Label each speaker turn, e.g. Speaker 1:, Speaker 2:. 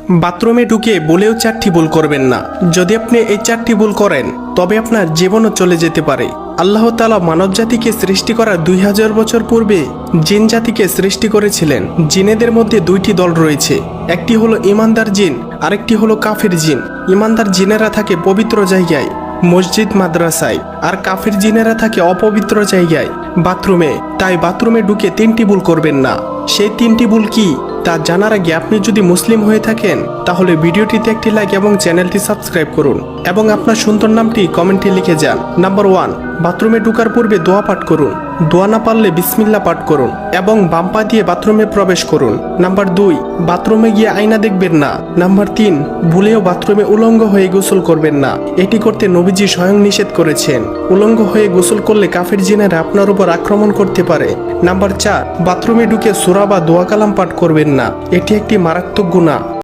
Speaker 1: বাথরুমে ঢুকে বলেও 4টি ভুল করবেন না। যদি আপনি এই 4টি ভুল করেন তবে আপনার জীবনও চলে যেতে পারে। আল্লাহ তাআলা মানব জাতিকে সৃষ্টি করার 2000 বছর পূর্বে জিন জাতিকে সৃষ্টি করেছিলেন। জিনেদের মধ্যে 2টি দল রয়েছে, একটি হলো ইমানদার জিন, আরেকটি হলো কাফির জিন। ইমানদার জিনেরা থাকে পবিত্র জায়গায়, মসজিদ মাদ্রাসায়, আর কাফির জিনেরা থাকে অপবিত্র জায়গায়, বাথরুমে। তাই বাথরুমে ঢুকে 3টি ভুল করবেন না। সেই 3টি ভুল কি তা জানার আগে আপনি যদি মুসলিম হয়ে থাকেন তাহলে ভিডিওটিতে একটি লাইক এবং চ্যানেলটি সাবস্ক্রাইব করুন এবং আপনার সুন্দর নামটি কমেন্টে লিখে যান। নাম্বার 1, বাথরুমে ঢোকার পূর্বে দোয়া পাঠ করুন। দোয়া না পারলে বিসমিল্লাহ পাঠ করুন এবং বাম পা দিয়ে বাথরুমে প্রবেশ করুন। নাম্বার 2, বাথরুমে গিয়ে আয়না দেখবেন না। নাম্বার 3, ভুলেও বাথরুমে উলঙ্গ হয়ে গোসল করবেন না। এটি করতে নবীজি স্বয়ং নিষেধ করেছেন। উলঙ্গ হয়ে গোসল করলে কাফির জিনেরা আপনার উপর আক্রমণ করতে পারে। নাম্বার 4, বাথরুমে ঢুকে সূরা বা দোয়া কালাম পাঠ করবেন না। এটি একটি মারাত্মক গুনাহ।